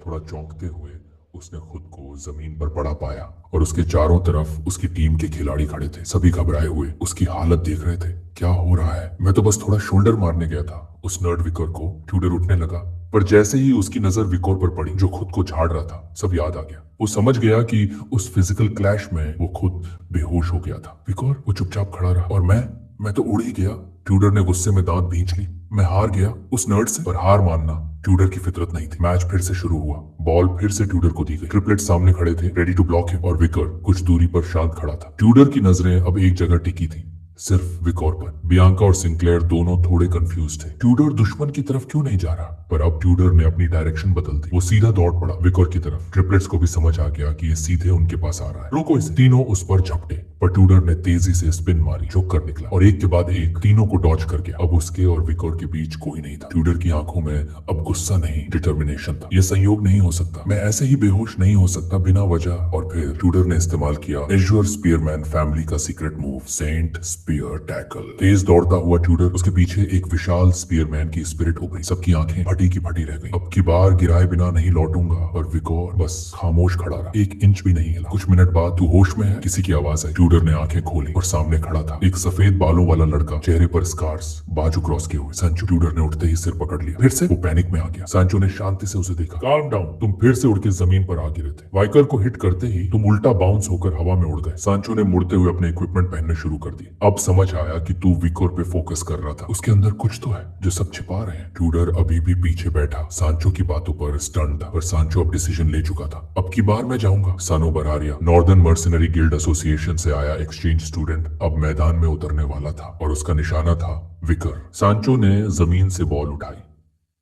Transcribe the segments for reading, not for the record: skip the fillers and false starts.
थोड़ा चौंकते हुए उसने खुद को जमीन पर पड़ा पाया और उसके चारों तरफ उसकी टीम के खिलाड़ी खड़े थे। सभी घबराए हुए उसकी हालत देख रहे थे। क्या हो रहा है? मैं तो बस थोड़ा शोल्डर मारने गया था, उस नर्ड विकोर को ट्यूडर उठने लगा। पर जैसे ही उसकी नजर विकोर पर पड़ी जो खुद को झाड़ रहा था, सब याद आ गया। वो समझ गया कि उस फिजिकल क्लैश में वो खुद बेहोश हो गया था। विकोर, वो चुपचाप खड़ा रहा और मैं तो उड़ ही गया। ट्यूडर ने गुस्से में दांत भींच ली। मैं हार गया उस नर्ड से। पर हार मानना ट्यूडर की फितरत नहीं थी। मैच फिर से शुरू हुआ। बॉल फिर से ट्यूडर को दी गई। ट्रिपलेट सामने खड़े थे, रेडी टू ब्लॉक हिम, और विकर कुछ दूरी पर शांत खड़ा था। ट्यूडर की नजरें अब एक जगह टिकी थी, सिर्फ विकोर पर। बियांका और सिंक्लेयर दोनों थोड़े कंफ्यूज थे। ट्यूडर दुश्मन की तरफ क्यों नहीं जा रहा? पर अब ट्यूडर ने अपनी डायरेक्शन बदल दी। वो सीधा दौड़ पड़ा विकोर की तरफ। ट्रिपलेट्स को भी समझ आ गया कि ये सीधे उनके पास आ रहा है। रोको इसे। तीनों उस पर झपटे, पर ट्यूडर ने तेजी से स्पिन मारी, झुक कर निकला और एक के बाद एक तीनों को डॉच कर गया। अब उसके और विकोर के बीच कोई नहीं था। ट्यूडर की आंखों में अब गुस्सा नहीं, डिटर्मिनेशन था। यह संयोग नहीं हो सकता। मैं ऐसे ही बेहोश नहीं हो सकता बिना वजह। और फिर ट्यूडर ने इस्तेमाल किया एज्योर स्पीयरमैन फैमिली का secret move, saint spear tackle. तेज दौड़ता हुआ ट्यूडर, उसके पीछे एक विशाल स्पीयरमैन की स्पिरिट उभरी। सबकी आंखें फटी की फटी रह गई। अब की बार गिराए बिना नहीं लौटूंगा। और विकोर बस खामोश खड़ा रहा, एक इंच भी नहीं हिला। कुछ मिनट बाद, तू होश में है? किसी की आवाज आई। ट्यूडर ने आंखें खोली और सामने खड़ा था एक सफेद बालों वाला लड़का, चेहरे पर स्कार्स, बाजू क्रॉस किए हुए। सांचो। ट्यूडर ने उठते ही सिर पकड़ लिया। फिर से? वो पैनिक में आ गया। सांचो ने शांति से उसे देखा। काम डाउन, तुम फिर से उड़ के जमीन पर आ गिरे थे। वाइकर को हिट करते ही तुम उल्टा बाउंस होकर हवा में उड़ गए। सांचो ने मुड़ते हुए अपने इक्विपमेंट पहनने शुरू कर दिए। अब समझ आया कि तू विकोर पे फोकस कर रहा था। उसके अंदर कुछ तो है जो सब छिपा रहे हैं। ट्यूडर अभी भी पीछे बैठा, सांचो की बातों पर स्टन था। पर सांचो अब डिसीजन ले चुका था। अब की बार मैं जाऊंगा। सानो बरारिया, नॉर्दर्न मर्सनरी गिल्ड एसोसिएशन से आया एक्सचेंज स्टूडेंट, अब मैदान में उतरने वाला था और उसका निशाना था विकर। सांचो ने जमीन से बॉल उठाई।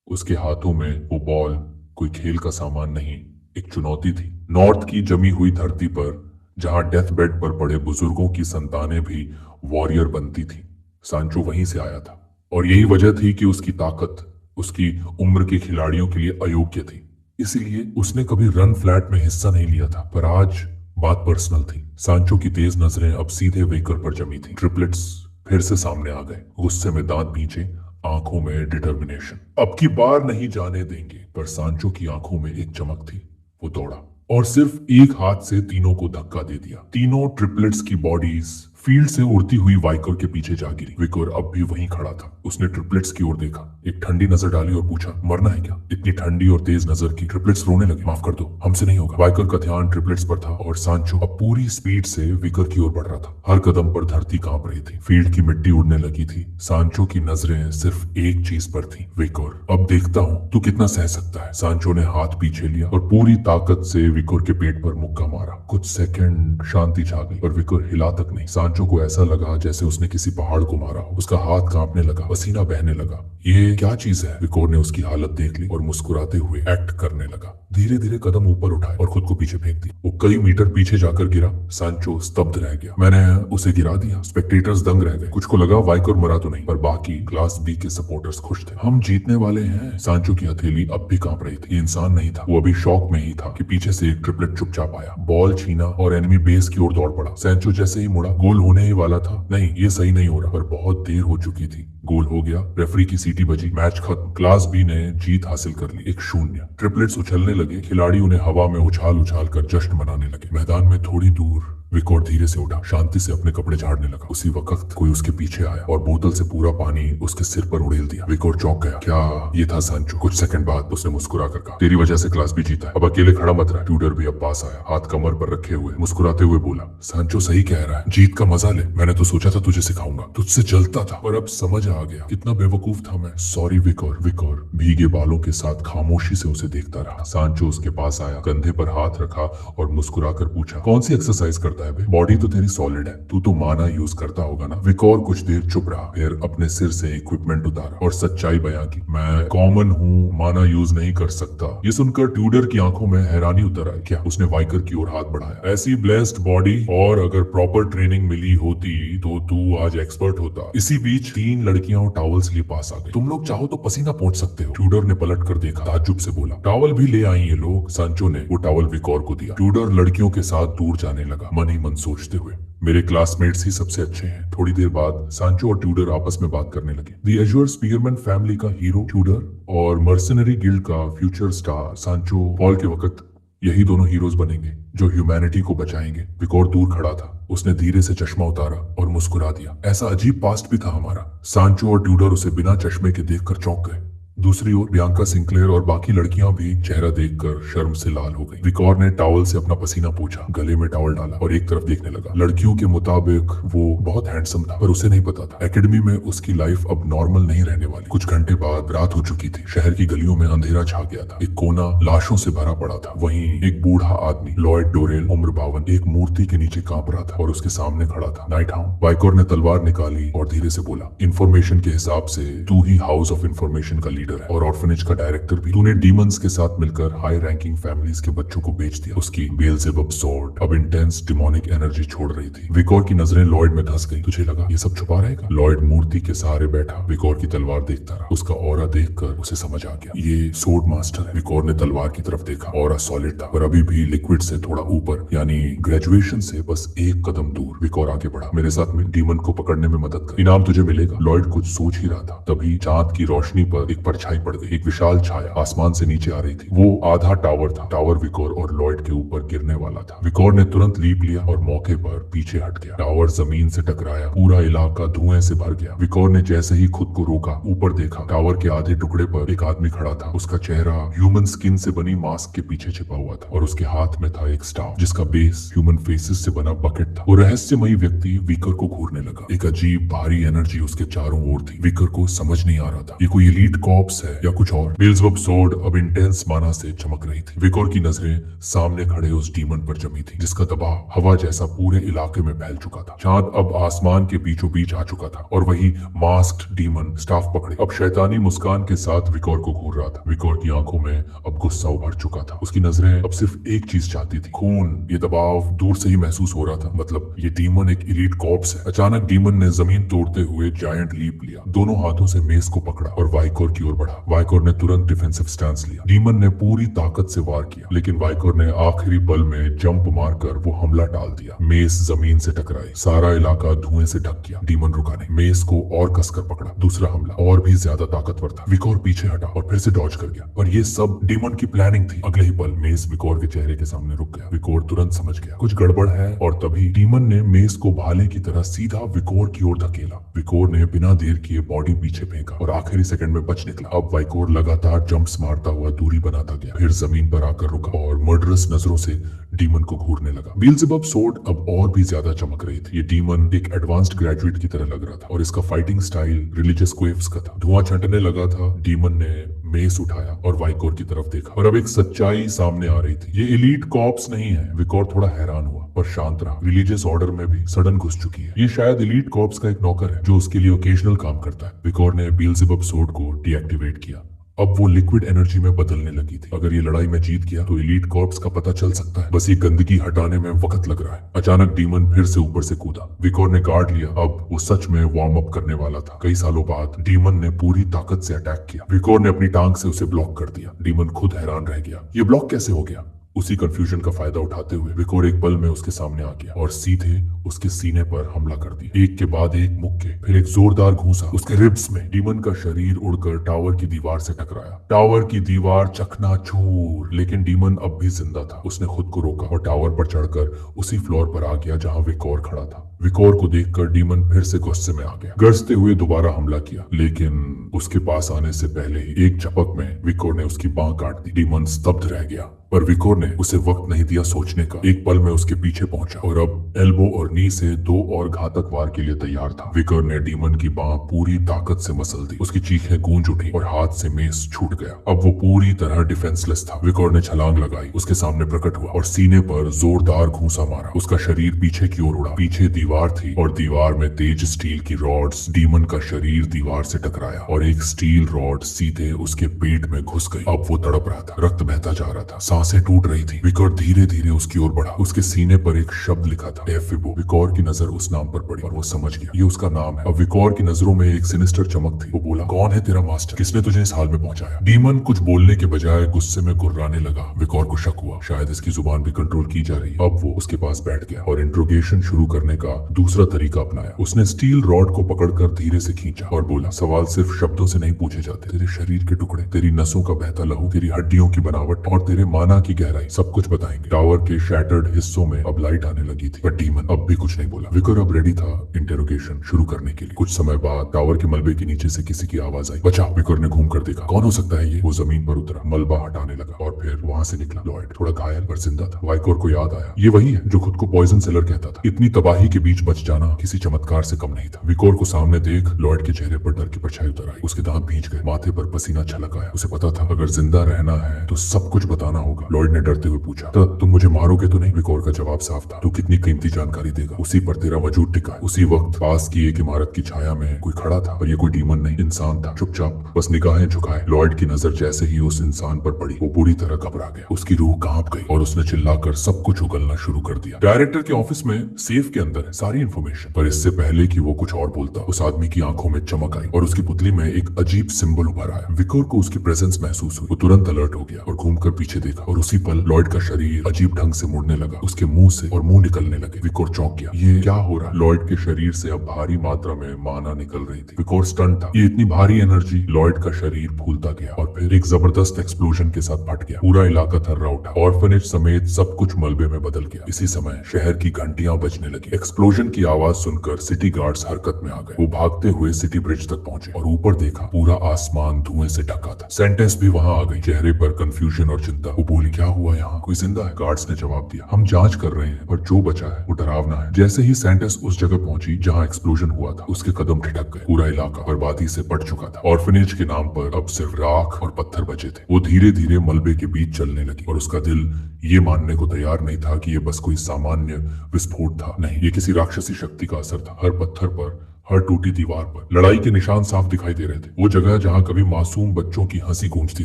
उसके हाथों में वो बॉल कोई खेल का सामान नहीं, एक चुनौती थी। नॉर्थ की जमी हुई धरती पर, जहां डेथ बेड पर पड़े बुजुर्गों की संतानें भी वॉरियर बनती थी, सांचो वहीं से आया था। और यही वजह थी कि उसकी ताकत उसकी उम्र के खिलाड़ियों के लिए अयोग्य थी। इसीलिए उसने कभी रन फ्लैट में हिस्सा नहीं लिया था। पर आज बात पर्सनल थी। सांचो की तेज नजरें अब सीधे वेकर पर जमी थी। ट्रिपलेट्स फिर से सामने आ गए, गुस्से में दांत भींचे, आंखों में डिटर्मिनेशन। अब की बार नहीं जाने देंगे। पर सांचो की आंखों में एक चमक थी। वो दौड़ा और सिर्फ एक हाथ से तीनों को धक्का दे दिया। तीनों ट्रिपलेट्स की बॉडीज फील्ड से उड़ती हुई वाइकर के पीछे जा गिरी। विकोर अब भी वहीं खड़ा था। उसने ट्रिपलेट्स की ओर देखा, एक ठंडी नजर डाली और पूछा, मरना है क्या? इतनी ठंडी और तेज नजर की ट्रिपलेट्स रोने लगे। माफ कर दो, हमसे नहीं होगा। वाइकर का ध्यान ट्रिपलेट्स पर था और सांचो अब पूरी स्पीड से विकर की ओर बढ़ रहा था। हर कदम पर धरती कांप रही थी, फील्ड की मिट्टी उड़ने लगी थी। सांचो की नजरें सिर्फ एक चीज पर थी, विकोर। अब देखता हूँ तू कितना सह सकता है। सांचो ने हाथ पीछे लिया और पूरी ताकत से विकोर के पेट पर मुक्का मारा। कुछ सेकंड शांति छा गई, पर विकोर हिला तक नहीं। सांचो को ऐसा लगा जैसे उसने किसी पहाड़ को मारा हो। उसका हाथ कांपने लगा, पसीना बहने लगा। ये क्या चीज है? विकोर ने उसकी हालत देख ली और मुस्कुराते हुए एक्ट करने लगा। धीरे धीरे कदम ऊपर उठाए और खुद को पीछे फेंक दिया। वो कई मीटर पीछे जाकर गिरा। सांचो स्तब्ध रह गया। मैंने उसे गिरा दिया। स्पेक्टेटर्स दंग रह गए। कुछ को लगा वाइकर मरा तो नहीं, पर बाकी क्लास बी के सपोर्टर्स खुश थे। हम जीतने वाले हैं। सांचो की हथेली अब भी कांप रही थी। ये इंसान नहीं था, वो अभी शॉक में ही था कि पीछे से एक ट्रिपलेट चुपचाप आया, बॉल छीना और एनिमी बेस की ओर दौड़ पड़ा। सांचो जैसे ही मुड़ा, गोल होने ही वाला था। नहीं, ये सही नहीं हो रहा। पर बहुत देर हो चुकी थी। गोल हो गया, रेफरी की सीटी बजी, मैच खत्म। क्लास बी ने जीत हासिल कर ली, 1-0। ट्रिपलेट्स उछलने लगे, खिलाड़ी उन्हें हवा में उछाल उछाल कर जश्न मनाने लगे। मैदान में थोड़ी दूर विकोर धीरे से उठा, शांति से अपने कपड़े झाड़ने लगा। उसी वक्त कोई उसके पीछे आया और बोतल से पूरा पानी उसके सिर पर उड़ेल दिया। विकोर चौंक गया। क्या ये था सांचो? कुछ सेकंड बाद उसने मुस्कुरा कर कहा, तेरी वजह से क्लास भी जीता है, अब अकेले खड़ा मत रहा। ट्यूडर भी अब पास आया, हाथ कमर पर रखे हुए मुस्कुराते हुए बोला, सांचो सही कह रहा है, जीत का मजा ले। मैंने तो सोचा था तुझे सिखाऊंगा, तुझसे जलता था, पर अब समझ आ गया कितना बेवकूफ था मैं। सॉरी विकोर। विकोर भीगे बालों के साथ खामोशी से उसे देखता रहा। सांचो उसके पास आया, कंधे पर हाथ रखा और मुस्कुरा कर पूछा, कौन सी एक्सरसाइज करता है बे? बॉडी तो तेरी सॉलिड है, तू तो माना यूज करता होगा ना? विकोर कुछ देर चुप रहा, फिर अपने सिर से इक्विपमेंट उतारा और सच्चाई बयां की, मैं कॉमन हूँ, माना यूज नहीं कर सकता। ये सुनकर ट्यूडर की आंखों में हैरानी उतर आई। क्या? उसने वाइकर की ओर हाथ बढ़ाया। ऐसी ब्लेस्ड बॉडी, और अगर प्रॉपर ट्रेनिंग मिली होती तो तू आज एक्सपर्ट होता। इसी बीच 3 लड़कियां और टॉवल्स लिए पास आ गई। तुम लोग चाहो तो पसीना पोंछ सकते हो। ट्यूडर ने पलट कर देखा, ताज्जुब से बोला, टॉवल भी ले आई ये लोग। सांचो ने वो टॉवल विकोर को दिया। ट्यूडर लड़कियों के साथ दूर जाने लगा, मन ही मन सोचते हुए, मेरे क्लासमेट्स ही सबसे अच्छे हैं। थोड़ी देर बाद सांचो और ट्यूडर आपस में बात करने लगे। द एज्योर स्पीयरमैन फैमिली का हीरो ट्यूडर और मर्सनरी गिल्ड का फ्यूचर स्टार सांचो फॉल के वक्त यही दोनों हीरोज बनेंगे जो ह्यूमैनिटी को बचाएंगे। विकोर दूर खड़ा था। उसने धीरे से चश्मा उतारा और मुस्कुरा दिया। ऐसा अजीब पास्ट भी था हमारा। सांचो और ट्यूडर उसे बिना चश्मे के देखकर चौंक गए। दूसरी ओर बियांका सिंक्लेयर और बाकी लड़कियां भी चेहरा देखकर शर्म से लाल हो गई। विकोर ने टॉवल से अपना पसीना पोंछा, गले में टॉवल डाला और एक तरफ देखने लगा। लड़कियों के मुताबिक वो बहुत हैंडसम था, पर उसे नहीं पता था एकेडमी में उसकी लाइफ अब नॉर्मल नहीं रहने वाली। कुछ घंटे बाद रात हो चुकी थी। शहर की गलियों में अंधेरा छा गया था। एक कोना लाशों से भरा पड़ा था। वहीं एक बूढ़ा आदमी लॉयड डोरेल, उम्र 52, एक मूर्ति के नीचे कांप रहा था और उसके सामने खड़ा था नाइट हाउंड। वाइकोर ने तलवार निकाली और धीरे से बोला, इन्फॉर्मेशन के हिसाब से तू ही हाउस ऑफ इन्फॉर्मेशन का लीडर है और ऑर्फनेज का डायरेक्टर भी। तूने डीमंस के साथ मिलकर हाई रैंकिंग फैमिलीज के बच्चों को बेच दिया। उसकी बेल्जेबब स्वॉर्ड अब इंटेंस डिमोनिक एनर्जी छोड़ रही थी। विकोर की नजरें लॉयड में धंस गई। तुझे लगा ये सब छुपा रहेगा? लॉयड मूर्ति के सहारे बैठा विकोर की तलवार देखता रहा। उसका ऑरा देखकर उसे समझ आ गया, ये सोर्ड मास्टर है। विकोर ने तलवार की तरफ देखा। ऑरा सॉलिड था पर अभी भी लिक्विड से थोड़ा ऊपर, यानी ग्रेजुएशन से बस एक कदम दूर। विकोर आगे बढ़ा। मेरे साथ में डीमन को पकड़ने में मदद कर, इनाम तुझे मिलेगा। लॉयड कुछ सोच ही रहा था, तभी चांद की रोशनी पर एक परछाई पड़ गई। एक विशाल छाया आसमान से नीचे आ रही थी। वो आधा टावर था। टावर विकोर और लॉयड के ऊपर गिरने वाला था। विकोर ने तुरंत लीप लिया और मौके पर पीछे हट गया। टावर जमीन से टकराया। पूरा इलाका धुएं से भर गया। विकोर ने जैसे ही खुद को रोका, ऊपर देखा। टावर के आधे टुकड़े पर एक आदमी खड़ा था। उसका चेहरा ह्यूमन स्किन से बनी मास्क के पीछे छिपा हुआ था और उसके हाथ में था एक स्टाफ जिसका बेस ह्यूमन फेसेस से बना बकेट था। वो रहस्यमयी व्यक्ति विकर को घूरने लगा। एक अजीब भारी एनर्जी उसके चारों ओर थी। विकर को समझ नहीं आ रहा था ये कोई एलीट कॉर्प्स है या कुछ और। बेल्जेबब स्वॉर्ड अब इंटेंस माना से चमक रही थी। विकोर की नजरें सामने खड़े उस डीमन पर जमी थी जिसका दबाव हवा जैसा पूरे इलाके में फैल चुका था। चांद अब आसमान के बीचों बीच आ चुका था और वही मास्क्ड डीमन स्टाफ पकड़े अब शैतानी मुस्कान के साथ विकोर को घूर रहा था। विकोर की आंखों में अब गुस्सा उभर चुका था। उसकी नजरें अब सिर्फ एक चीज चाहती थी, खून। ये दबाव दूर से ही महसूस हो रहा था, मतलब ये डीमन एक एलीट कॉर्प्स है। अचानक डीमन ने जमीन तोड़ते हुए जायंट लीप लिया। दोनों हाथों से मेस को पकड़ा और वाइकोर की ओर बढ़ा। वाइकोर ने तुरंत डिफेंसिव स्टैंस लिया। डीमन ने पूरी ताकत से वार किया लेकिन वाइकोर ने आखिरी पल में जंप मारकर वो हमला टाल दिया। मेस जमीन से टकराई। सारा इलाका धुएं से ढक गया। डीमन रुका नहीं। मेस को और कसकर पकड़ा। दूसरा हमला और भी ज्यादा ताकतवर था। विकोर पीछे हटा और फिर से डॉज कर गया। और ये सब डीमन की प्लानिंग थी। अगले ही पल मेस विकोर के चेहरे के सामने रुक गया। विकोर तुरंत समझ गया कुछ गड़बड़ है और तभी डीमन ने मेस को भाले की तरह सीधा विकोर की ओर धकेला। विकोर ने बिना देर किए बॉडी पीछे फेंका और आखिरी सेकंड में बच निकला। अब वाइकोर लगातार जंप्स मारता हुआ दूरी बनाता गया, फिर जमीन पर आकर रुका और मर्डरस नजरों से डीमन को घूरने लगा। बेल्जेबब स्वॉर्ड अब और भी ज्यादा चमक रही थी। ये डीमन एक एडवांस्ड ग्रेजुएट की तरह लग रहा था और इसका फाइटिंग स्टाइल रिलीजियस क्वेव्स का था। धुआं छंटने लगा था। डीमन ने मेस उठाया और वाइकोर की तरफ देखा और अब एक सच्चाई सामने आ रही थी। ये एलीट कॉर्प्स नहीं है। विकोर थोड़ा हैरान हुआ पर शांत रहा। रिलीजियस ऑर्डर में भी सडन घुस चुकी है। ये शायद एलीट कॉर्प्स का एक नौकर है जो उसके लिए ओकेजनल काम करता है। विकोर ने बेल्जेबब स्वॉर्ड को डीएक्टिवेट किया। अब वो लिक्विड एनर्जी में बदलने लगी थी। अगर ये लड़ाई में जीत गया तो एलीट कॉर्प्स का पता चल सकता है। बस ये गंदगी हटाने में वक्त लग रहा है। अचानक डीमन फिर से ऊपर से कूदा। विकोर ने गार्ड लिया। अब वो सच में वार्म अप करने वाला था। कई सालों बाद डीमन ने पूरी ताकत से अटैक किया। विकोर ने अपनी टांग से उसे ब्लॉक कर दिया। डीमन खुद हैरान रह गया, ये ब्लॉक कैसे हो गया? उसी कंफ्यूजन का फायदा उठाते हुए विकोर एक पल में उसके सामने आ गया और सीधे उसके सीने पर हमला कर दिया। एक के बाद एक मुक्के, फिर एक जोरदार घूंसा उसके रिब्स में। डीमन का शरीर उड़कर टावर की दीवार से टकराया। टावर की दीवार चकनाचूर, लेकिन डीमन अब भी जिंदा था। उसने खुद को रोका और टावर पर चढ़कर उसी फ्लोर पर आ गया जहां विकोर खड़ा था। विकोर को देखकर डीमन फिर से गुस्से में आ गया। गरजते हुए दोबारा हमला किया, लेकिन उसके पास आने से पहले ही एक झपक में विकोर ने उसकी बांह काट दी। डीमन स्तब्ध रह गया पर विकोर ने उसे वक्त नहीं दिया सोचने का। एक पल में उसके पीछे पहुंचा और अब एल्बो और नी से दो और घातक वार के लिए तैयार था। विकोर ने डीमन की बांह पूरी ताकत से मसल दी। उसकी चीखें गूंज उठी और हाथ से मेस छूट गया। अब वो पूरी तरह डिफेंसलेस था। विकोर ने छलांग लगाई, उसके सामने प्रकट हुआ और सीने पर जोरदार घूंसा मारा। उसका शरीर पीछे की ओर उड़ा। पीछे दीवार थी और दीवार में तेज स्टील की रॉड्स। डीमन का शरीर दीवार से टकराया और एक स्टील रॉड सीधे उसके पेट में घुस गई। अब वो तड़प रहा था, रक्त बहता जा रहा था, सांसें टूट रही थी। विकोर धीरे धीरे उसकी ओर बढ़ा। उसके सीने पर एक शब्द लिखा था, एफिबो। विकोर की नजर उस नाम पर पड़ी और वो समझ गया, ये उसका नाम है। अब विकोर की नजरों में एक सिनिस्टर चमक थी। वो बोला, कौन है तेरा मास्टर? किसने तुझे इस हाल में पहुंचाया? डीमन कुछ बोलने के बजाय गुस्से में गुर्राने लगा। विकोर को शक हुआ, शायद इसकी जुबान भी कंट्रोल की जा रही है। अब वो उसके पास बैठ गया और इंट्रोगेशन शुरू करने का दूसरा तरीका अपनाया। उसने स्टील रॉड को पकड़कर धीरे से खींचा और बोला, सवाल सिर्फ शब्दों से नहीं पूछे जाते। तेरे शरीर के टुकड़े, तेरी नसों का बहता लहू, तेरी हड्डियों की बनावट और तेरे माना की गहराई, सब कुछ बताएंगे। टावर के शैटर्ड हिस्सों में अब लाइट आने लगी थी, पर डीमन अब भी कुछ नहीं बोला। विकोर अब रेडी था इंटेरोगेशन शुरू करने के लिए। कुछ समय बाद टावर के मलबे के नीचे से किसी की आवाज आई, बचा। विकोर ने घूम कर देखा, कौन हो सकता है ये? वो जमीन पर उतरा, मलबा हटाने लगा और फिर वहां से निकला लॉयड, थोड़ा घायल पर जिंदा था। विकोर को याद आया, ये वही है जो खुद को पॉइजन सेलर कहता था। इतनी तबाही के बीच बच जाना किसी चमत्कार से कम नहीं था। विकोर को सामने देख लॉयड के चेहरे पर डर की परछाई उतर आई। उसके दांत भींच गए, माथे पर पसीना छलक आया। उसे पता था अगर जिंदा रहना है तो सब कुछ बताना होगा। लॉयड ने डरते हुए पूछा, तो तुम मुझे मारोगे तो नहीं? विकोर का जवाब साफ था, तू कितनी कीमती जानकारी देगा, उसी पर तेरा वजूद टिका है। उसी वक्त पास की एक इमारत की छाया में कोई खड़ा था और ये कोई डीमन नहीं, इंसान था। चुपचाप, बस निगाहें झुकाए। लॉयड की नजर जैसे ही उस इंसान पर पड़ी, वो पूरी तरह घबरा गया। उसकी रूह कांप गई और उसने चिल्लाकर सब कुछ उगलना शुरू कर दिया। डायरेक्टर के ऑफिस में सेफ के अंदर है सारी इंफॉर्मेशन। पर इससे पहले कि वो कुछ और बोलता, उस आदमी की आंखों में चमक आई और उसकी पुतली में एक अजीब सिंबल उभर आया। विकोर को उसकी प्रेजेंस महसूस हुई। वो तुरंत अलर्ट हो गया और घूमकर पीछे देखा और उसी पल लॉयड का शरीर अजीब ढंग से मुड़ने लगा। उसके मुंह से और मुंह निकलने लगे। विकोर चौंक गया, ये क्या हो रहा है? लॉयड के शरीर से अब भारी मात्रा में माना निकल रही थी। विकोर स्टन था, ये इतनी भारी एनर्जी। लॉयड का शरीर फूलता गया और फिर एक जबरदस्त एक्सप्लोजन के साथ फट गया। पूरा इलाका थर्रा उठा, ऑर्फनेज समेत सब कुछ मलबे में बदल गया। इसी समय शहर की घंटियां बजने लगी। एक्सप्लोजन की आवाज सुनकर सिटी गार्ड्स हरकत में आ गए। वो भागते हुए सिटी ब्रिज तक पहुंचे और ऊपर देखा, पूरा आसमान धुएं से ढका था। सेंटेंस भी वहां आ गई, चेहरे पर कंफ्यूजन और चिंता। वो बोली, क्या हुआ यहाँ? कोई जिंदा है? गार्ड्स ने जवाब दिया, हम जांच कर रहे हैं, पर जो बचा है वो डरावना है। जैसे ही सेंटेंस उस जगह पहुंची जहां एक्सप्लोजन हुआ था, उसके कदम ठिठक गए। पूरा इलाका बर्बादी से पट चुका था। ऑर्फनेज के नाम पर अब सिर्फ राख और पत्थर बचे थे। वो धीरे धीरे मलबे के बीच चलने लगी और उसका दिल ये मानने को तैयार नहीं था कि ये बस कोई सामान्य विस्फोट था। नहीं, ये किसी राक्षसी शक्ति का असर था। हर पत्थर पर, हर टूटी दीवार पर लड़ाई के निशान साफ दिखाई दे रहे थे। वो जगह जहां कभी मासूम बच्चों की हंसी गूंजती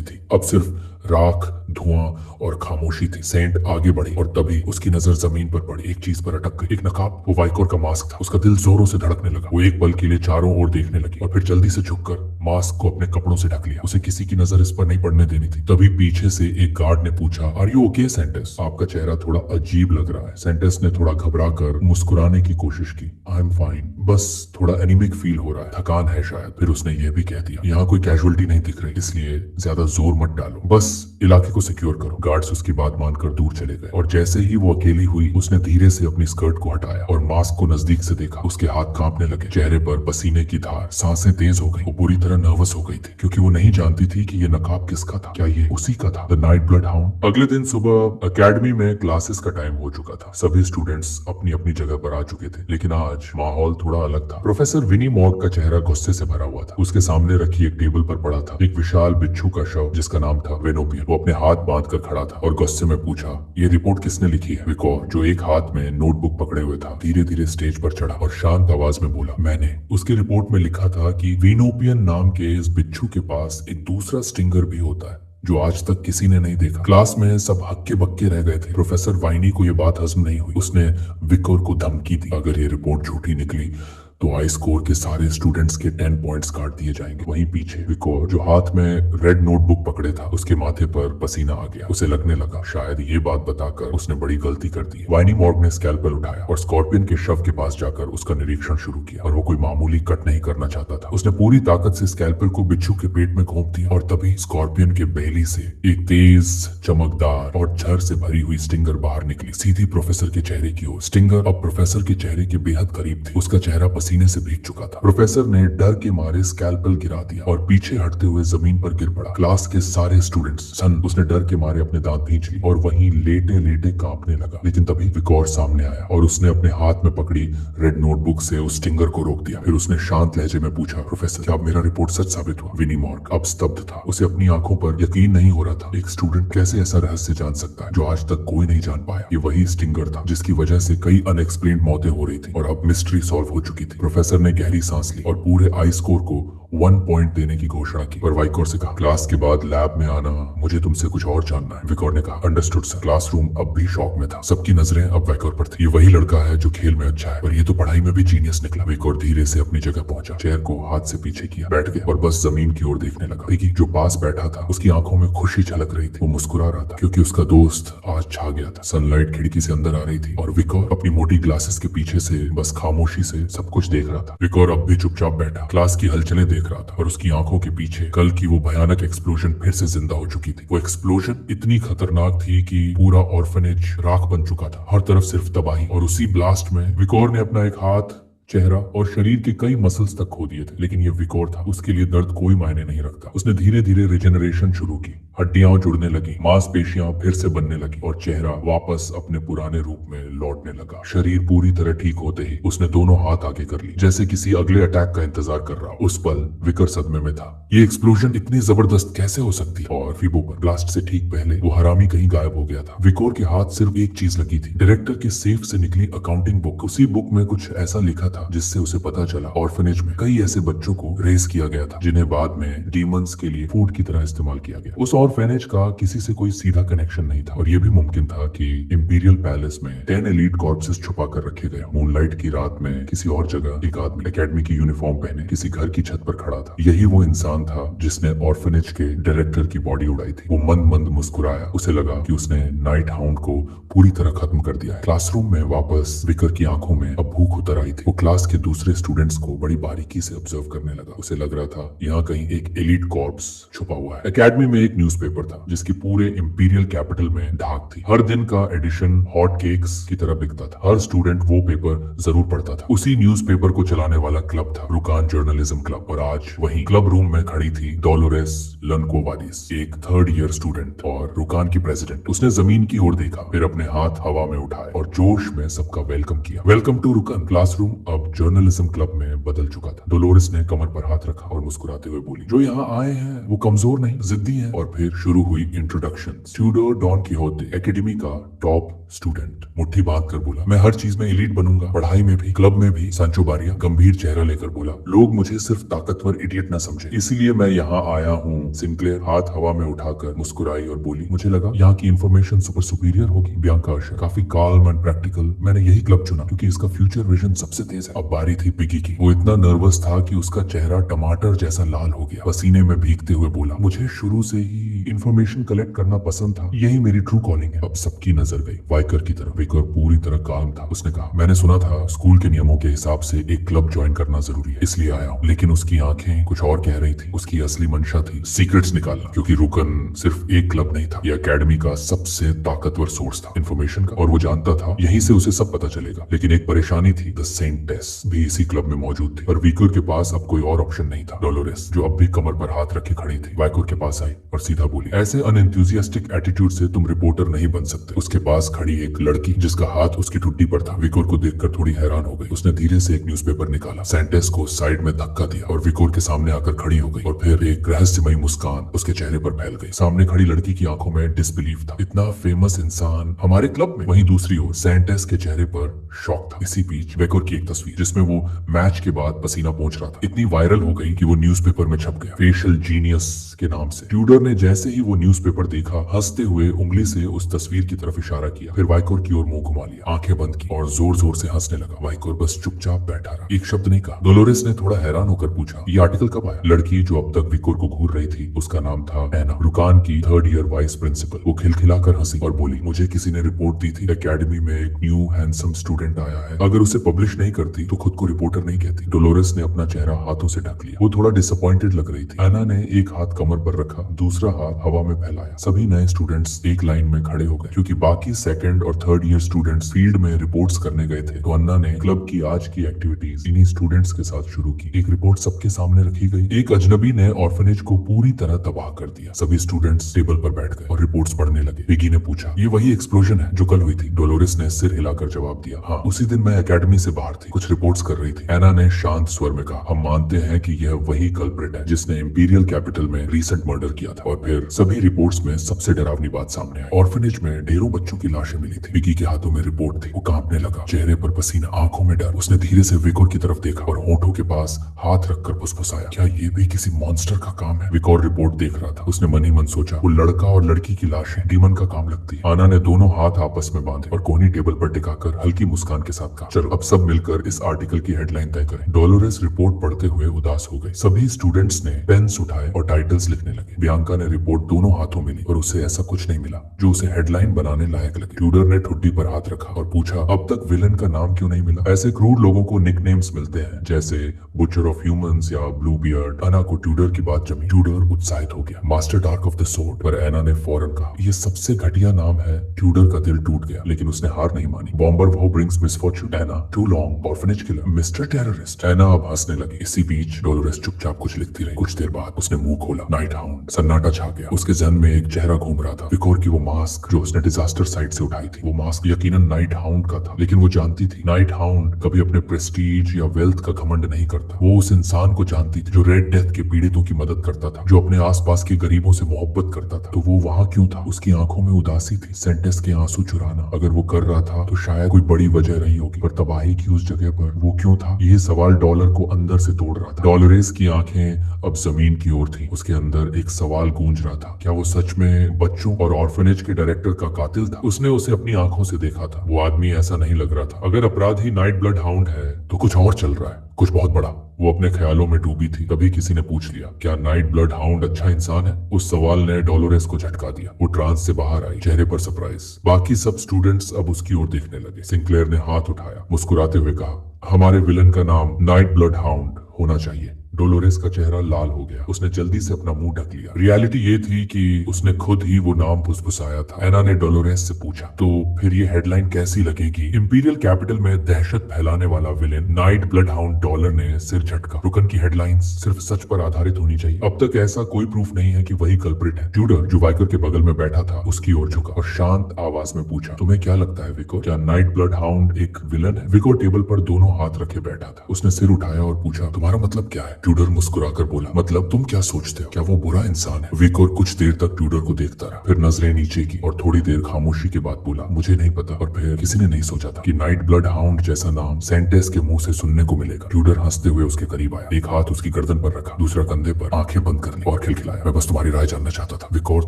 थी, अब सिर्फ राख, धुआं और खामोशी थी। सेंट आगे बढ़ी और तभी उसकी नजर जमीन पर पड़ी। एक चीज पर अटक गई, एक नकाब। वो वाइकोर का मास्क था। उसका दिल जोरों से धड़कने लगा। वो एक पल के लिए चारों ओर देखने लगी और फिर जल्दी से झुककर मास्क को अपने कपड़ों से ढक लिया। उसे किसी की नजर इस पर नहीं पड़ने देनी थी। तभी पीछे से एक गार्ड ने पूछा, आर यू ओके सेंटेंस? आपका चेहरा थोड़ा अजीब लग रहा है। सेंटेंस ने थोड़ा घबरा कर मुस्कुराने की कोशिश की, आई एम फाइन, बस थोड़ा एनीमिक फील हो रहा है, थकान है शायद। फिर उसने यह भी कह दिया, यहाँ कोई कैजुअलिटी नहीं दिख रही, इसलिए ज्यादा जोर मत डालो, बस इलाके को सिक्योर करो। गार्ड्स उसकी बात मानकर दूर चले गए और जैसे ही वो अकेली हुई, उसने धीरे से अपनी स्कर्ट को हटाया और मास्क को नजदीक से देखा। उसके हाथ कांपने लगे, चेहरे पर पसीने की धार, सांसें तेज हो गई। वो पूरी तरह नर्वस हो गई थी क्योंकि वो नहीं जानती थी कि ये नकाब किसका था। क्या ये उसी का था, द नाइट ब्लड हाउंड? अगले दिन सुबह एकेडमी में क्लासेस का टाइम हो चुका था। सभी स्टूडेंट्स अपनी अपनी जगह पर आ चुके थे, लेकिन आज माहौल थोड़ा अलग था। प्रोफेसर विनी मॉर्ग का चेहरा गुस्से से भरा हुआ था। उसके सामने रखी एक टेबल पर पड़ा था एक विशाल बिच्छू का शव जिसका नाम था वेनोपियन। वो अपने हाथ बांध कर खड़ा था और गुस्से में पूछा, ये रिपोर्ट किसने लिखी है? विकोर, जो एक हाथ में नोटबुक पकड़े हुए था, धीरे धीरे स्टेज पर चढ़ा और शांत आवाज में बोला, मैंने। उसकी रिपोर्ट में लिखा था कि वेनोपियन नाम के इस बिच्छू के पास एक दूसरा स्टिंगर भी होता है जो आज तक किसी ने नहीं देखा। क्लास में सब हक्के बक्के रह गए थे। प्रोफेसर वाइनी को यह बात हजम नहीं हुई। उसने विकोर को धमकी दी, अगर ये रिपोर्ट झूठी निकली तो हाई स्कोर के सारे स्टूडेंट्स के 10 पॉइंट्स काट दिए जाएंगे। वहीं पीछे विकोर, जो हाथ में रेड नोटबुक पकड़े था, उसके माथे पर पसीना आ गया। उसे लगने लगा शायद ये बात बताकर उसने बड़ी गलती कर दी। वाइनी मॉर्ग ने स्कैल्पेल उठाया और स्कॉर्पियन के शव के पास जाकर उसका निरीक्षण शुरू किया। और वो कोई मामूली कट नहीं करना चाहता था। उसने पूरी ताकत से स्कैल्पेल को बिच्छू के पेट में घोंप दिया और तभी स्कॉर्पियन के बेली से एक तेज, चमकदार और झर से भरी हुई स्टिंगर बाहर निकली, सीधी प्रोफेसर के चेहरे की ओर। स्टिंगर अब प्रोफेसर के चेहरे के बेहद करीब थी। उसका चेहरा पसीने से भीग चुका था। प्रोफेसर ने डर के मारे स्कैल्पल गिरा दिया और पीछे हटते हुए जमीन पर गिर पड़ा। क्लास के सारे स्टूडेंट्स सन उसने डर के मारे अपने दांत भींच लिए और वहीं लेटे लेटे कांपने लगा। लेकिन तभी विकोर सामने आया और उसने अपने हाथ में पकड़ी रेड नोटबुक से उस स्टिंगर को रोक दिया। फिर उसने शांत लहजे में पूछा, प्रोफेसर क्या अब मेरा रिपोर्ट सच साबित हुआ? विनी मॉर्ग अब स्तब्ध था। उसे अपनी आंखों पर यकीन नहीं हो रहा था। एक स्टूडेंट कैसे ऐसा रहस्य जान सकता है जो आज तक कोई नहीं जान पाया? ये वही स्टिंगर था जिसकी वजह से कई अनएक्सप्लेन्ड मौतें हो रही थी और अब मिस्ट्री सॉल्व हो चुकी थी। प्रोफेसर ने गहरी सांस ली और पूरे आई स्कोर को 1 पॉइंट देने की घोषणा की। पर वाइकोर से कहा, क्लास के बाद लैब में आना, मुझे तुमसे कुछ और जानना है। विकोर ने कहा, अंडरस्टूड सर। क्लासरूम अब भी शॉक में था। सबकी नजरें अब वाइकोर पर थी। ये वही लड़का है जो खेल में अच्छा है और ये तो पढ़ाई में भी जीनियस निकला। विकोर धीरे से अपनी जगह पहुंचा, चेयर को हाथ से पीछे किया, बैठ गया और बस जमीन की ओर देखने लगा। विकी जो पास बैठा था उसकी आंखों में खुशी झलक रही थी। वो मुस्कुरा रहा था क्योंकि उसका दोस्त आज छा गया था। सनलाइट खिड़की से अंदर आ रही थी और विकोर अपनी मोटी ग्लासेस के पीछे से बस खामोशी से सब कुछ देख रहा था। विकोर अब भी चुपचाप बैठा क्लास की हलचलें देख रहा था और उसकी आंखों के पीछे कल की वो भयानक एक्सप्लोजन फिर से जिंदा हो चुकी थी। वो एक्सप्लोजन इतनी खतरनाक थी कि पूरा ऑर्फनेज राख बन चुका था। हर तरफ सिर्फ तबाही और उसी ब्लास्ट में विकोर ने अपना एक हाथ, चेहरा और शरीर के कई मसल्स तक खो दिए थे। लेकिन ये विकोर था, उसके लिए दर्द कोई मायने नहीं रखता। उसने धीरे धीरे रिजेनरेशन शुरू की। हड्डियां जुड़ने लगी, मांसपेशियां फिर से बनने लगी और चेहरा वापस अपने पुराने रूप में लौटने लगा। शरीर पूरी तरह ठीक होते ही उसने दोनों हाथ आगे कर ली जैसे किसी अगले अटैक का इंतजार कर रहा। उस पल विकर सदमे में था। ये एक्सप्लोजन इतनी जबरदस्त कैसे हो सकती? और फिबो पर ब्लास्ट से ठीक पहले वो हरामी कहीं गायब हो गया था। विकोर के हाथ सिर्फ एक चीज लगी थी, डायरेक्टर के सेफ से निकली अकाउंटिंग बुक। उसी बुक में कुछ ऐसा लिखा था जिससे उसे पता चला ऑर्फनेज में कई ऐसे बच्चों को रेस किया गया था जिन्हें बाद में डीमंस के लिए फूड की तरह इस्तेमाल किया गया। उस ऑर्फनेज का किसी से कोई सीधा कनेक्शन नहीं था और यह भी मुमकिन था कि इंपीरियल पैलेस में 10 एलीट कॉर्प्सेस छुपा कर रखे गए। मूनलाइट की रात में किसी और जगह एक आदमी एकेडमी की यूनिफॉर्म पहने किसी घर की छत पर खड़ा था। यही वो इंसान था जिसने ऑर्फनेज के डायरेक्टर की बॉडी उड़ाई थी। वो मंद मंद मुस्कुराया। उसे लगा कि उसने नाइट हाउंड को पूरी तरह खत्म कर दिया है। क्लासरूम में वापस विकर की आंखों में अब भूख उतर आई थी। वो क्लास के दूसरे स्टूडेंट्स को बड़ी बारीकी से ऑब्जर्व करने लगा। उसे लग रहा था यहाँ कहीं एक एलीट कॉर्प्स छुपा हुआ है। एकेडमी में एक न्यूज़पेपर था जिसकी पूरे इंपीरियल कैपिटल में धाक थी। हर दिन का एडिशन हॉट केक्स की तरह बिकता था। हर स्टूडेंट वो पेपर जरूर पढ़ता था। उसी न्यूज़पेपर को चलाने वाला क्लब था रुकान जर्नलिज्म क्लब और आज वही क्लब रूम में खड़ी थी डोलोरेस लनकोवालिस, एक 3rd ईयर स्टूडेंट और रुकान की प्रेसिडेंट। उसने जमीन की ओर देखा, फिर अपने हाथ हवा में उठाए और जोश में सबका वेलकम किया। वेलकम टू रुकान। क्लासरूम अब जर्नलिज्म क्लब में बदल चुका था। डोलोरेस ने कमर पर हाथ रखा और मुस्कुराते हुए बोली, जो यहाँ आए हैं वो कमजोर नहीं, जिद्दी हैं। और फिर शुरू हुई इंट्रोडक्शन। ट्यूडर डॉन किहोते एकेडमी का टॉप स्टूडेंट मुट्ठी बांध कर बोला, मैं हर चीज में एलीट बनूंगा, पढ़ाई में भी, क्लब में भी। सांचो बारिया गंभीर चेहरा लेकर बोला, लोग मुझे सिर्फ ताकतवर इडियट न समझे, इसीलिए मैं यहाँ आया हूँ। सिंक्लेयर हाथ हवा में उठाकर मुस्कुराई और बोली, मुझे लगा यहाँ की इन्फॉर्मेशन सुपर सुपीरियर होगी। बियांका आशा काफी काल्म एंड प्रैक्टिकल, मैंने यही क्लब चुना क्योंकि इसका फ्यूचर विजन सबसे तेज है। अब बारी थी पिगी की। वो इतना नर्वस था कि उसका चेहरा टमाटर जैसा लाल हो गया। पसीने में भीगते हुए बोला, मुझे शुरू से ही इंफॉर्मेशन कलेक्ट करना पसंद था, यही मेरी ट्रू कॉलिंग है। अब सबकी नजर गई वाइकर की तरफ। वाइकर पूरी तरह काम था। उसने कहा, मैंने सुना था स्कूल के नियमों के हिसाब से एक क्लब ज्वाइन करना जरूरी है, इसलिए आया हूँ। लेकिन उसकी आंखें कुछ और कह रही थी। उसकी असली मंशा थी सीक्रेट्स निकालना, क्योंकि रुकन सिर्फ एक क्लब नहीं था, यह एकेडमी का सबसे ताकतवर सोर्स था इन्फॉर्मेशन का, और वो जानता था यहीं से उसे सब पता चलेगा। लेकिन एक परेशानी थी, द सेंटेस भी इसी क्लब में मौजूद थी और वीकर के पास अब कोई और ऑप्शन नहीं था। डोलोरेस जो अब भी कमर पर हाथ रखे खड़ी थी, वाइकर के पास आई और सीधा बोली, ऐसे अनएंथुसियास्टिक एटीट्यूड से तुम रिपोर्टर नहीं बन सकते। उसके पास खड़ी एक लड़की जिसका हाथ उसकी ठुड्डी पर था, विकोर को देखकर थोड़ी हैरान हो गई। उसने धीरे से एक न्यूज़पेपर निकाला, सेंटेस को साइड में धक्का दिया और विकोर के सामने आकर खड़ी हो गई। और फिर एक रहस्यमयी मुस्कान उसके चेहरे पर फैल गई। सामने खड़ी लड़की की आंखों में डिसबिलीफ था, इतना फेमस इंसान हमारे क्लब में। वहीं दूसरी ओर सेंटेस के चेहरे पर शॉक था। इसी बीच विकोर की एक तस्वीर जिसमें वो मैच के बाद पसीना पोंछ रहा था इतनी वायरल हो गई कि वो न्यूज़पेपर में छप गया, फेशियल जीनियस के नाम से। ट्यूडर ने जैसे ही वो न्यूज़पेपर देखा, हंसते हुए उंगली से उस तस्वीर की तरफ इशारा किया, फिर वाइकोर की ओर मुंह घुमा लिया, आंखें बंद की और जोर जोर से हंसने लगा। वाइकोर बस चुपचाप बैठा रहा, एक शब्द नहीं कहा। डोलोरेस ने थोड़ा हैरान होकर पूछा, ये आर्टिकल कब आया? लड़की जो अब तक विकोर को घूर रही थी, उसका नाम था एना, रुकान की 3rd ईयर वाइस प्रिंसिपल। वो खिलखिलाकर हंसी और बोली, मुझे किसी ने रिपोर्ट दी थी एकेडमी में एक न्यू हैंडसम स्टूडेंट आया है, अगर उसे पब्लिश नहीं करती तो खुद को रिपोर्टर नहीं कहती। डोलोरेस ने अपना चेहरा हाथों से ढक लिया। वो थोड़ा डिसअपॉइंटेड लग रही थी। एना ने एक हाथ कमर पर रखा, दूसरा हाथ हवा में फैलाया। सभी नए स्टूडेंट्स एक लाइन में खड़े हो गए क्योंकि बाकी सेट सेकंड और थर्ड ईयर स्टूडेंट्स फील्ड में रिपोर्ट्स करने गए थे, तो अन्ना ने क्लब की आज की एक्टिविटीज इन्हीं स्टूडेंट्स के साथ शुरू की। एक रिपोर्ट सबके सामने रखी गई। एक अजनबी ने ऑर्फनेज को पूरी तरह तबाह कर दिया। सभी स्टूडेंट्स टेबल पर बैठ गए और रिपोर्ट्स पढ़ने लगे। विकी ने पूछा, ये वही एक्सप्लोजन है जो कल हुई थी? डोलोरेस ने सिर हिलाकर जवाब दिया, हाँ, उसी दिन मैं एकेडमी से बाहर थी, कुछ रिपोर्ट्स कर रही थी। एना ने शांत स्वर में कहा, हम मानते हैं कि यह वही कल्प्रिट है जिसने इंपीरियल कैपिटल में रीसेंट मर्डर किया था। और फिर सभी रिपोर्ट्स में सबसे डरावनी बात सामने आई। ऑर्फनेज में ढेरों बच्चों की लाशें मिली थी। विकी के हाथों में रिपोर्ट थी। वो कांपने लगा, चेहरे पर पसीना, आंखों में डर। उसने धीरे से विकोर की तरफ देखा और होठों के पास हाथ रखकर फुसफुसाया, क्या ये भी किसी मॉन्स्टर का काम है? विकोर रिपोर्ट देख रहा था। उसने मन ही मन सोचा, वो लड़का और लड़की की लाशें डीमन का काम लगती है। आना ने दोनों हाथ आपस में बांधे और कोहनी टेबल पर टिकाकर हल्की मुस्कान के साथ कहा, चलो अब सब मिलकर इस आर्टिकल की हेडलाइन तय करें। डोलोरेस रिपोर्ट पढ़ते हुए उदास हो गई। सभी स्टूडेंट्स ने पेन्स उठाए और टाइटल्स लिखने लगे। बियांका ने रिपोर्ट दोनों हाथों में ली और उसे ऐसा कुछ नहीं मिला जो उसे हेडलाइन बनाने लायक लगे। ट्यूडर ने ठुड्डी पर हाथ रखा और पूछा, अब तक विलन का नाम क्यों नहीं मिला? ऐसे क्रूर लोगों को निकनेम्स मिलते हैं, जैसे बुचर ऑफ ह्यूमंस या ब्लू बियर्ड। एना को ट्यूडर की बात जमी। ट्यूडर उत्साहित हो गया। Master dark of the sword. पर एना ने फौरन कहा, ये सबसे घटिया नाम है। ट्यूडर का दिल टूट गया, लेकिन उसने हार नहीं मानी। बॉम्बर वो brings misfortune. Ana too long, orphanage killer, mister terrorist. Ana अब हंसने लगी। इसी बीच डोलोरेस चुपचाप कुछ लिखती रही। कुछ देर बाद उसने मुंह खोला। Night hound. सन्नाटा छा गया। उसके जहन में एक चेहरा घूम रहा था, विकोर की वो मास्क जो उसने डिजास्टर साइट से उठाई थी। वो मास्क यकीनन नाइट हाउंड का था, लेकिन वो जानती थी नाइट हाउंड कभी अपने प्रेस्टीज या वेल्थ का घमंड नहीं करता। वो उस इंसान को जानती थी जो रेड डेथ के पीड़ितों की मदद करता था, जो अपने आसपास के गरीबों से मोहब्बत करता था। तो वो वहाँ क्यों था? उसकी आंखों में उदासी थी। सेंटेस के आंसू चुराना अगर वो कर रहा था तो शायद कोई बड़ी वजह रही होगी, पर तबाही की उस जगह पर वो क्यों था? ये सवाल डॉलर को अंदर से तोड़ रहा था। डॉलरेस की आंखें अब जमीन की ओर थी। उसके अंदर एक सवाल गूंज रहा था, क्या वो सच में बच्चों और ऑर्फनेज के डायरेक्टर का कातिल था? उसने उसे अपनी आंखों से देखा था। वो आदमी ऐसा नहीं लग रहा था। अगर अपराधी नाइट ब्लड हाउंड है तो कुछ और चल रहा है, कुछ बहुत बड़ा। वो अपने ख्यालों में डूबी थी। तभी किसी ने पूछ लिया, क्या नाइट ब्लड हाउंड अच्छा इंसान है? उस सवाल ने डोलोरेस को झटका दिया। वो ट्रांस से बाहर आई, चेहरे पर सरप्राइज। बाकी सब स्टूडेंट्स अब उसकी ओर देखने लगे। सिंक्लेयर ने हाथ उठाया, मुस्कुराते हुए कहा, हमारे विलन का नाम नाइट ब्लड हाउंड होना चाहिए। डोलोरेस का चेहरा लाल हो गया। उसने जल्दी से अपना मुंह ढक लिया। रियलिटी ये थी कि उसने खुद ही वो नाम फुसफुसाया था। एना ने डोलोरेस से पूछा, तो फिर ये हेडलाइन कैसी लगेगी? इंपीरियल कैपिटल में दहशत फैलाने वाला villain night blood hound. Dollar ने सिर झटका। रुकन की हेडलाइंस सिर्फ सच पर आधारित होनी चाहिए। अब तक ऐसा कोई प्रूफ नहीं है कि वही कल्प्रिट है। ट्यूडर जो वाइकर के बगल में बैठा था उसकी ओर झुका और शांत आवाज में पूछा, तुम्हें क्या लगता है विको, क्या नाइट ब्लड हाउंड एक विलन है? विको टेबल पर दोनों हाथ रखे बैठा था। उसने सिर उठाया और पूछा, तुम्हारा मतलब क्या है? ट्यूडर मुस्कुराकर बोला, मतलब तुम क्या सोचते हो? क्या वो बुरा इंसान है? विकोर कुछ देर तक ट्यूडर को देखता रहा, फिर नजरें नीचे की और थोड़ी देर खामोशी के बाद बोला, मुझे नहीं पता। और फिर किसी ने नहीं सोचा था कि नाइट ब्लड हाउंड जैसा नाम सेंटेस के मुंह से सुनने को मिलेगा। ट्यूडर हंसते हुए उसके करीब आया, एक हाथ उसकी गर्दन पर रखा, दूसरा कंधे पर, आंखें बंद कर ली और खिलखिलाया, मैं बस तुम्हारी राय जानना चाहता था। विकोर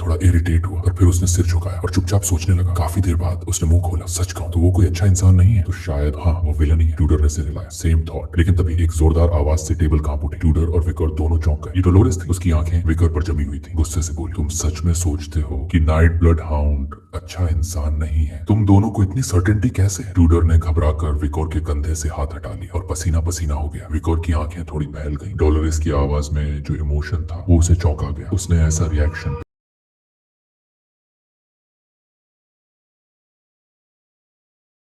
थोड़ा इरिटेट हुआ और फिर उसने सिर झुकाया और चुपचाप सोचने लगा। काफी देर बाद उसने मुंह खोला, सच कहूं तो वो कोई अच्छा इंसान नहीं है, तो शायद हाँ वो विलन ही है। ट्यूडर ने सिर हिलाया, सेम थॉट। लेकिन तभी एक जोरदार आवाज से टेबल कांप उठी। ट्यूडर और विकोर दोनों चौंक गए। ये डोलोरेस थी। उसकी आंखें विकोर पर जमी हुई थी। गुस्से से बोली, तुम सच में सोचते हो कि नाइट ब्लड हाउंड अच्छा इंसान नहीं है? तुम दोनों को इतनी सर्टेनिटी कैसे? ट्यूडर ने घबराकर विकोर के कंधे से हाथ हटा लिया और पसीना पसीना हो गया। विकोर की आंखें थोड़ी बहल गईं। डोलोरेस की आवाज में जो इमोशन था वो उसे चौंका गया। उसने ऐसा रिएक्शन